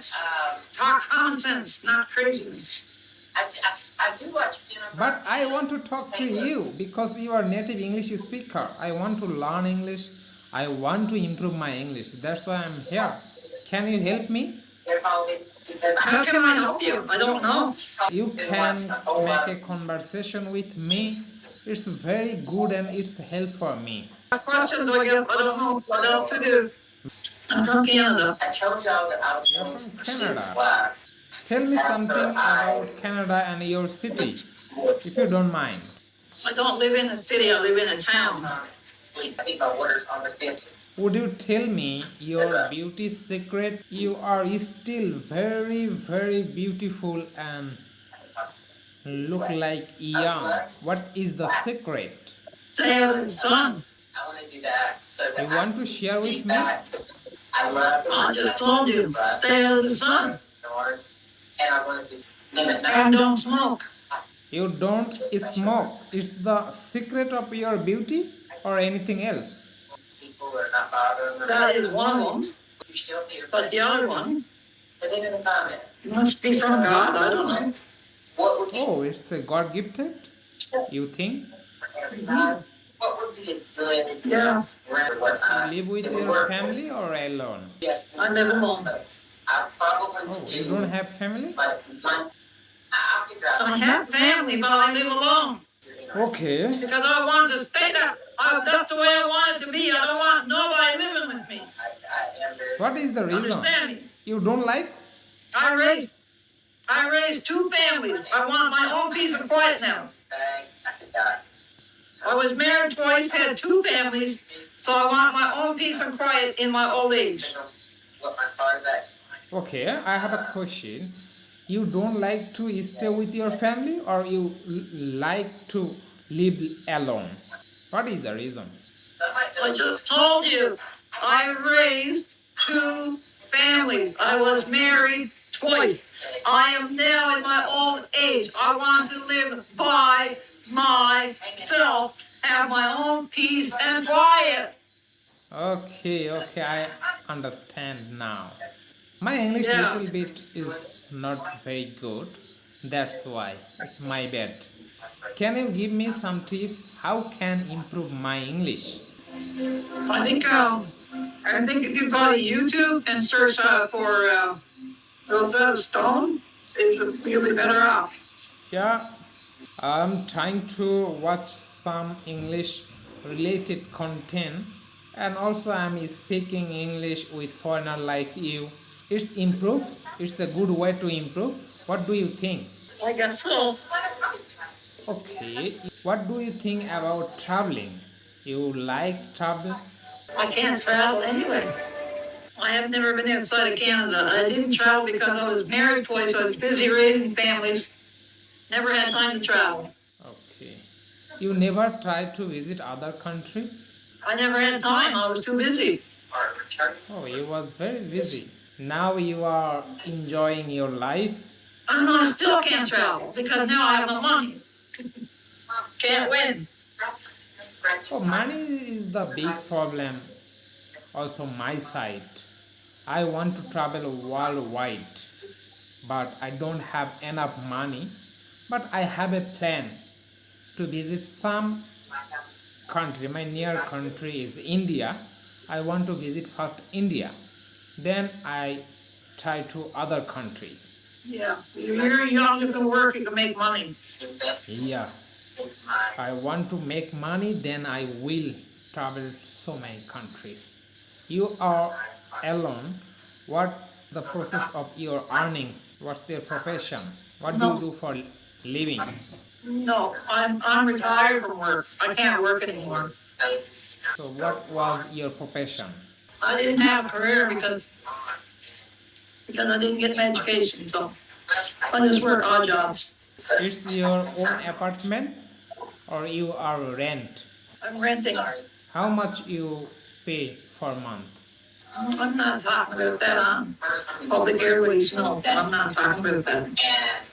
sense. Talk common sense, not craziness. I do watch Jennifer. But I want to talk to you because you are native English speaker. I want to learn English. I want to improve my English. That's why I'm here. Can you help me? How can I help you? I don't know. You can make a conversation with me. It's very good and it's help for me. Questions, I guess. I don't know what else to do. I'm from Canada. I told y'all that I was You're going from to pursue Canada. this life. Tell me something about Canada and your city, if you don't mind. I don't live in a city, I live in a town. I think my water's on the fence. Would you tell me your beauty secret? You are still very, very beautiful and look like young. What is the secret? Stay out of the sun. I want to do that so that You want to share with me? I love I just told you. Stay out of the sun. and I want to limit And don't smoke. You don't smoke. It's the secret of your beauty or anything else? people are not bothering them. That is one of them. You still need But the other one put it in the comments. must be from God. I don't know. What would be Oh, it's a God gifted? You think? for everybody? What would be a good Yeah. remember what You live with your family or alone? Yes, I live alone. I probably Oh, would you do, don't have family? but I'll figure out. I have family, but I live alone. Okay. Because I want to stay there. That's the way I want it to be. I don't want nobody living with me. I am very. What is the reason? Understand me? You don't like? I raised two families. I want my own peace and quiet now. Thanks. I forgot. I was married twice, had two families, so I want my own peace and quiet in my old age. What my part of that. Okay, I have a question. You don't like to stay with your family or you like to live alone? What is the reason? I just told you, I raised two families. I was married twice. I am now in my old age. I want to live by myself, have my own peace and quiet. Okay, I understand now. My English Yeah. little bit is not very good. That's why. It's my bad. Can you give me some tips how can improve my English? I think if you go to YouTube and search for Rosetta Stone, you'll be better off. Yeah, I'm trying to watch some English related content and also I'm speaking English with foreigner like you. It's improve. It's a good way to improve. What do you think? I guess so. Okay. What do you think about traveling? You like travel? I can't travel anyway. I have never been outside of Canada. I didn't travel because I was married twice. I was busy raising families. Never had time to travel. Okay. You never tried to visit other country? I never had time. I was too busy. Oh, you was very busy. Now you are enjoying your life. And I still can't travel because now I have no money. Can't win. Oh, money is the big problem. Also my side. I want to travel worldwide, but I don't have enough money. But I have a plan to visit some country. My near country is India. I want to visit first India. Then I try to other countries. Yeah. You're young, you can work, you can make money. Yeah. I want to make money, then I will travel so many countries. You are alone. What the process of your earning? What's your profession? What do you do for living? No, I'm retired from work. I can't work anymore. So what was your profession? I didn't have a career because I didn't get my education, so I just work odd jobs. It's your own apartment or you are rent? I'm renting. How much you pay for month? I'm not talking about that on public airways, no, I'm not talking about that.